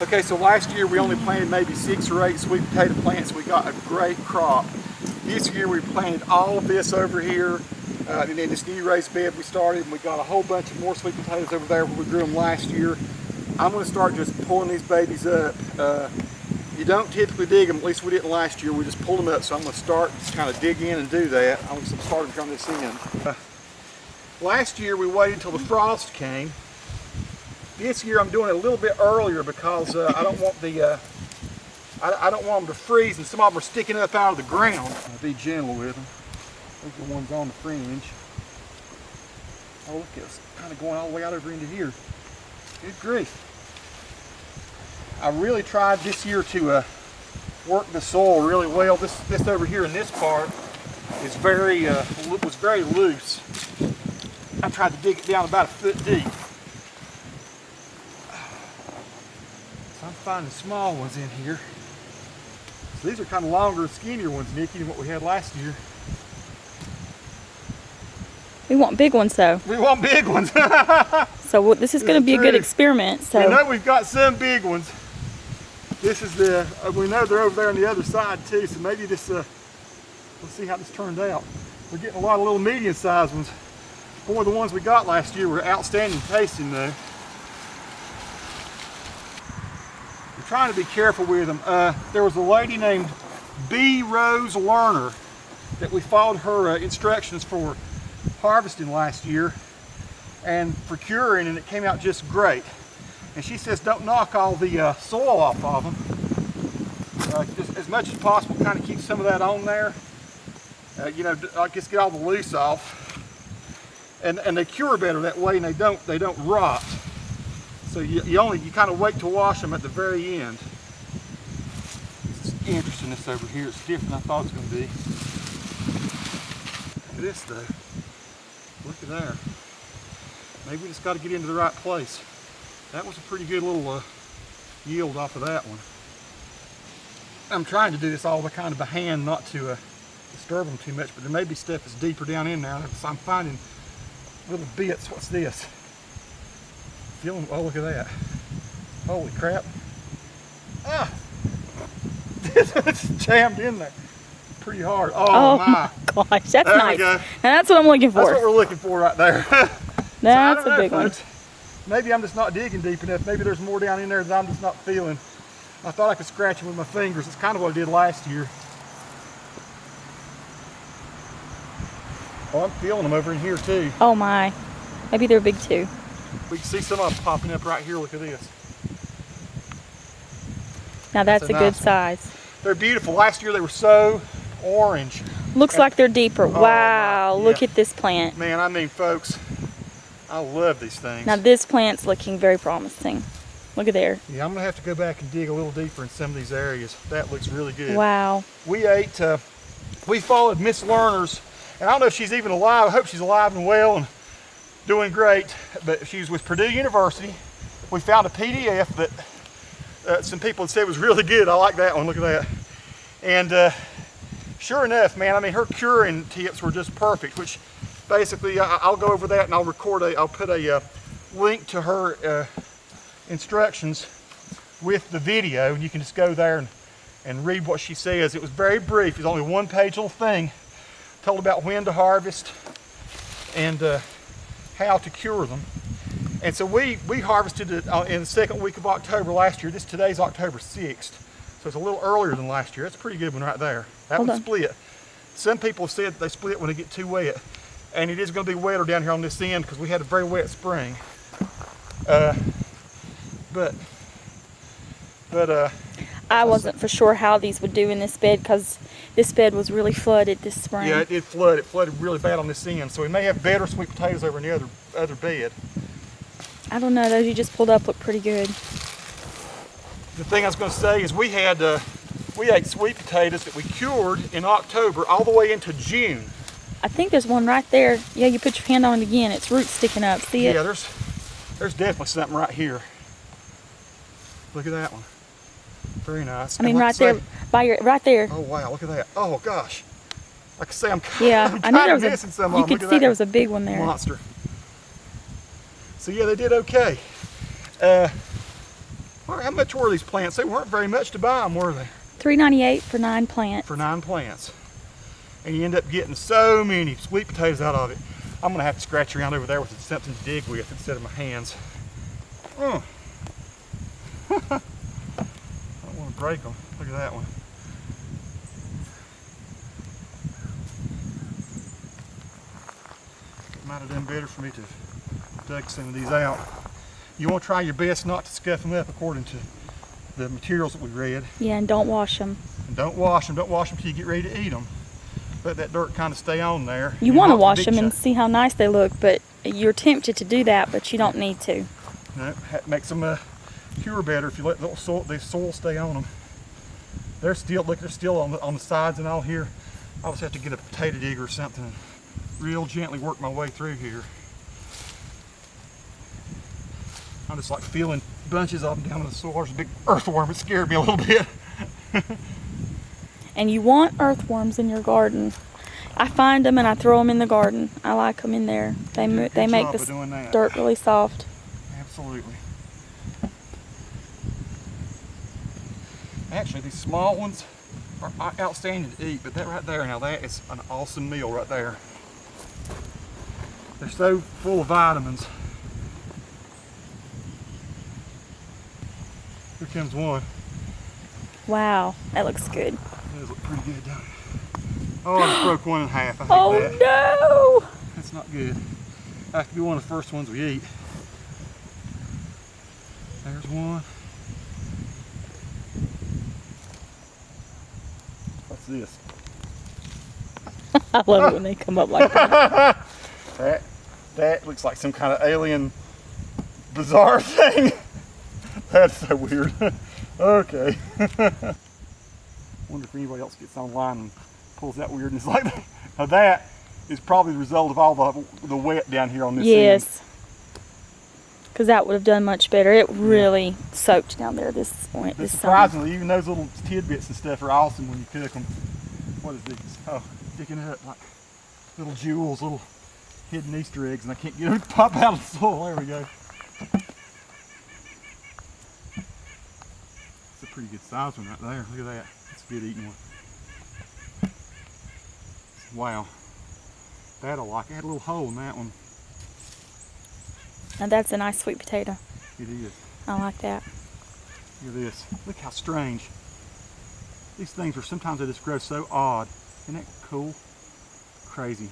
Okay, so last year we only planted maybe 6 or 8 sweet potato plants. We got a great crop. This year we planted all of this over here, and then this new raised bed we started, and we got a whole bunch of more sweet potatoes over there where we grew them last year. I'm going to start just pulling these babies up. You don't typically dig them, at least we didn't last year. We just pulled them up, so I'm going to start just kind of dig in and do that. I'm going to start turning this in. Last year we waited until the frost came. This year I'm doing it a little bit earlier because I don't want the I don't want them to freeze, and some of them are sticking up out of the ground. I'll be gentle with them. Those are the ones on the fringe. Oh, look, it's kind of going all the way out over into here. Good grief. I really tried this year to work the soil really well. This over here in this part is was very loose. I tried to dig it down about 1 foot deep. So I'm finding small ones in here. So these are kind of longer and skinnier ones, Nikki, than what we had last year. We want big ones though. We want big ones. So this is going to be a good experiment. So we know we've got some big ones. This is we know they're over there on the other side too, so maybe this, let's see how this turned out. We're getting a lot of little medium-sized ones. Boy, the ones we got last year were outstanding tasting though. We're trying to be careful with them. There was a lady named B. Rose Lerner that we followed her instructions for harvesting last year and for curing, and it came out just great. And she says don't knock all the soil off of them. Just as much as possible, kind of keep some of that on there. You know, just get all the loose off. And they cure better that way, and they don't rot. So you kind of wait to wash them at the very end. It's interesting, this over here. It's different than I thought it was going to be. Look at this though. Look at there. Maybe we just got to get into the right place. That was a pretty good little yield off of that one. I'm trying to do this all kind of by hand, not to disturb them too much, but there may be stuff that's deeper down in there. So I'm finding little bits. What's this? Feeling, oh, look at that. Holy crap. Ah! It's jammed in there pretty hard. Oh my gosh, that's there nice. We go. And that's what I'm looking for. That's what we're looking for right there. That's so a big one. Maybe I'm just not digging deep enough. Maybe there's more down in there that I'm just not feeling. I thought I could scratch them with my fingers. It's kind of what I did last year. Oh, I'm feeling them over in here too. Oh my. Maybe they're big too. We can see some of them popping up right here. Look at this. Now that's a nice good one. size. They're beautiful. Last year they were so orange. Looks like they're deeper. Wow, my, look yeah. at this plant. Man, I mean, folks, I love these things. Now this plant's looking very promising. Look at there. Yeah, I'm gonna have to go back and dig a little deeper in some of these areas. That looks really good. Wow. We followed Miss Lerner's, and I don't know if she's even alive. I hope she's alive and well and doing great, but she's with Purdue University. We found a PDF that some people had said was really good. I like that one, look at that. And sure enough, man, I mean, her curing tips were just perfect, which basically I'll go over that and I'll put a link to her instructions with the video, and you can just go there and read what she says. It was very brief. It was only a one-page little thing. Told about when to harvest and how to cure them. And so we harvested it in the second week of October last year. Today's October 6th, so it's a little earlier than last year. That's a pretty good one right there. That one split. Some people have said they split when they get too wet, and it is going to be wetter down here on this end because we had a very wet spring. But I wasn't for sure how these would do in this bed because this bed was really flooded this spring. Yeah, it did flood. It flooded really bad on this end, so we may have better sweet potatoes over in the other bed. I don't know, those you just pulled up look pretty good. The thing I was going to say is we ate sweet potatoes that we cured in October all the way into June. I think there's one right there. Yeah, you put your hand on it again. Its roots sticking up. See it? Yeah, there's definitely something right here. Look at that one. Very nice. I mean, right there, right there. Oh wow, look at that. Oh gosh. Like I say, I'm Yeah, I knew there was missing some. You could see there was a big one there. Monster. So yeah, they did okay. What How much were these plants? They weren't very much to buy them, were they? $3.98 for 9 plants. For 9 plants. And you end up getting so many sweet potatoes out of it. I'm gonna have to scratch around over there with something to dig with instead of my hands. I don't want to break them. Look at that one. It might have done better for me to dug some of these out. You want to try your best not to scuff them up according to the materials that we read. Yeah, and don't wash them. And don't wash them. Don't wash them till you get ready to eat them. Let that dirt kind of stay on there. You want to wash them and see how nice they look, but you're tempted to do that, but you don't need to. No, it makes them cure better if you let the soil stay on them. They're still, look, they're still on the sides and all here. I'll just have to get a potato digger or something and real gently work my way through here. I'm just like feeling bunches of them down in the soil. There's a big earthworm. It scared me a little bit. And you want earthworms in your garden. I find them and I throw them in the garden. I like them in there. They make the dirt really soft. Absolutely. Actually, these small ones are outstanding to eat, but that right there, now that is an awesome meal right there. They're so full of vitamins. Here comes one. Wow, that looks good. It does look pretty good, don't it? Oh, I just broke one in half. I hate that. Oh no! That's not good. That could be one of the first ones we eat. There's one. What's this? I love it when they come up like that. That looks like some kind of alien bizarre thing. That's so weird. Okay. Wonder if anybody else gets online and pulls that weirdness like that. Now that is probably the result of all the wet down here on this Yes. Because that would have done much better. It really soaked down there this point. But surprisingly, even those little tidbits and stuff are awesome when you cook them. What is this? Oh, sticking up like little jewels, little hidden Easter eggs, and I can't get them to pop out of the soil. There we go. It's a pretty good size one right there. Look at that. It's a good eating one. Wow. That I like. I had a little hole in that one. Now that's a nice sweet potato. It is. I like that. Look at this. Look how strange. These things are sometimes they just grow so odd. Isn't that cool? Crazy.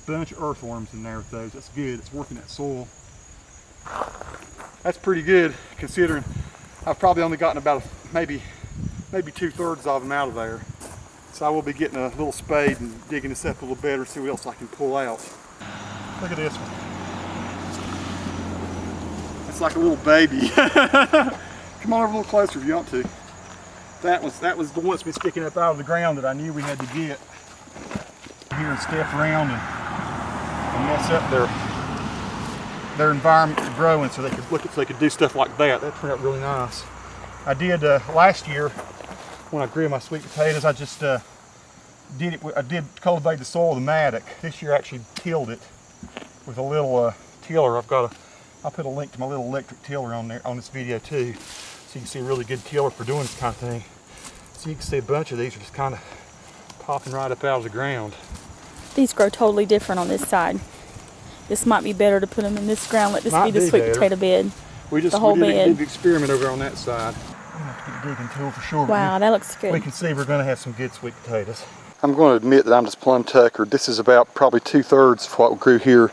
Bunch of earthworms in there with those. That's good. It's working that soil. That's pretty good considering I've probably only gotten about maybe 2/3 of them out of there. So I will be getting a little spade and digging this up a little better, see what else I can pull out. Look at this one. It's like a little baby. Come on over a little closer if you want to. That was the one that's been sticking up out of the ground that I knew we had to get here and step around and mess up their environment to grow in, so they could do stuff like that. That turned out really nice. I did last year when I grew my sweet potatoes. I just did cultivate the soil with a mattock. This year I actually tilled it with a little tiller. I'll put a link to my little electric tiller on there on this video too, so you can see a really good tiller for doing this kind of thing. So you can see a bunch of these are just kind of popping right up out of the ground. These grow totally different on this side. This might be better to put them in this ground. Let this be the sweet potato bed. We did the experiment over on that side. I'm gonna have to get a digging tool for sure. Wow, that looks good. We can see we're gonna have some good sweet potatoes. I'm going to admit that I'm just plumb tuckered. This is about probably 2/3 of what grew here,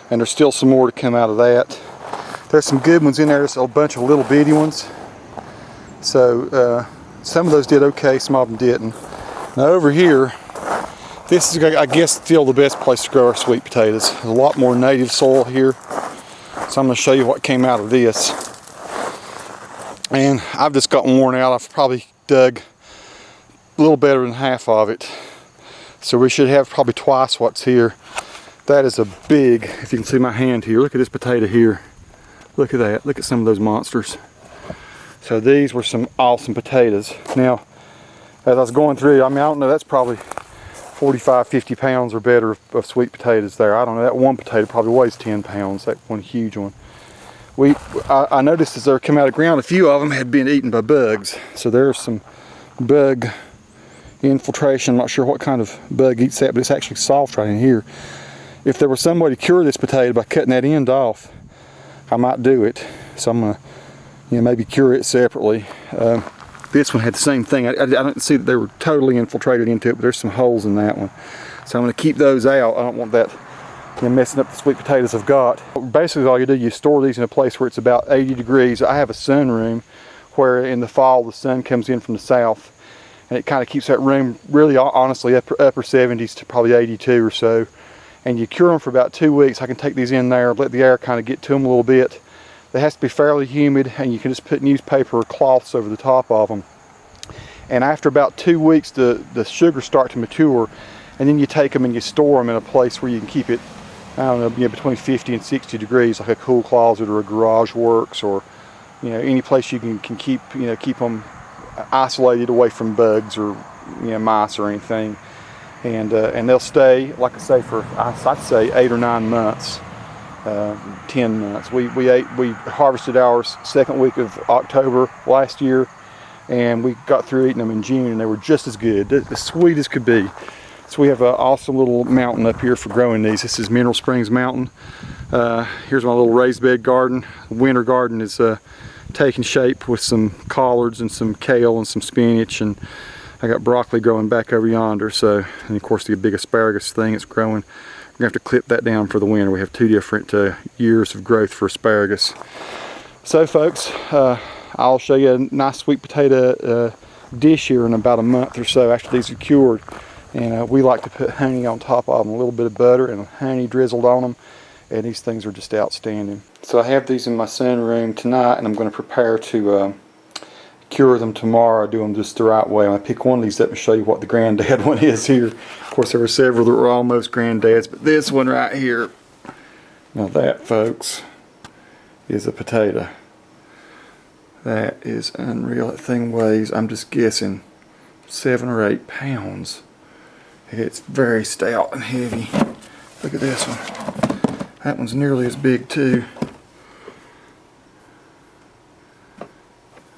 and there's still some more to come out of that. There's some good ones in there. There's a bunch of little bitty ones. So some of those did okay, some of them didn't. Now over here, this is, I guess, still the best place to grow our sweet potatoes. There's a lot more native soil here. So I'm going to show you what came out of this. And I've just gotten worn out. I've probably dug a little better than half of it. So we should have probably twice what's here. That is a big, if you can see my hand here, look at this potato here. Look at that, look at some of those monsters. So these were some awesome potatoes. Now, as I was going through, I mean, I don't know, that's probably 45, 50 pounds or better of sweet potatoes there. I don't know, that one potato probably weighs 10 pounds, that one huge one. I noticed as they were coming out of the ground, a few of them had been eaten by bugs. So there's some bug infiltration. I'm not sure what kind of bug eats that, but it's actually soft right in here. If there was some way to cure this potato by cutting that end off, I might do it. So I'm gonna, maybe cure it separately. This one had the same thing. I don't see that they were totally infiltrated into it, but there's some holes in that one. So I'm gonna keep those out. I don't want that messing up the sweet potatoes I've got. Basically all you do, you store these in a place where it's about 80 degrees. I have a sunroom where in the fall the sun comes in from the south, and it kind of keeps that room really honestly upper 70s to probably 82 or so. And you cure them for about 2 weeks. I can take these in there, let the air kind of get to them a little bit. They have to be fairly humid, and you can just put newspaper or cloths over the top of them. And after about 2 weeks, the sugars start to mature, and then you take them and you store them in a place where you can keep it, I don't know, between 50 and 60 degrees, like a cool closet or a garage works, or any place you can keep keep them isolated away from bugs or mice or anything. And they'll stay, like I say, for I'd say 8 or 9 months, 10 months. We harvested ours second week of October last year, and we got through eating them in June, and they were just as good, as sweet as could be. So we have an awesome little mountain up here for growing these. This is Mineral Springs Mountain. Here's my little raised bed garden. The winter garden is taking shape with some collards and some kale and some spinach, and I got broccoli growing back over yonder. So, and of course the big asparagus thing is growing. We're gonna have to clip that down for the winter. We have 2 different years of growth for asparagus. So folks, I'll show you a nice sweet potato dish here in about a month or so after these are cured. And we like to put honey on top of them, a little bit of butter and honey drizzled on them. And these things are just outstanding. So I have these in my sunroom tonight, and I'm going to prepare to cure them tomorrow. Do them just the right way. I'm going to pick one of these up and show you what the granddad one is here. Of course, there were several that were almost granddads, but this one right here, now that, folks, is a potato. That is unreal. That thing weighs, I'm just guessing, 7 or 8 pounds. It's very stout and heavy. Look at this one. That one's nearly as big too.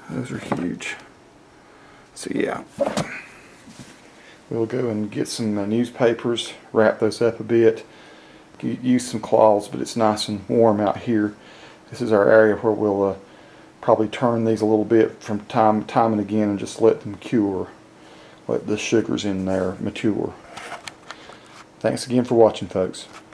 Those are huge. So yeah, we'll go and get some newspapers, wrap those up a bit, use some cloths, but it's nice and warm out here. This is our area where we'll probably turn these a little bit from time and again and just let them cure. Let the sugars in there mature. Thanks again for watching, folks.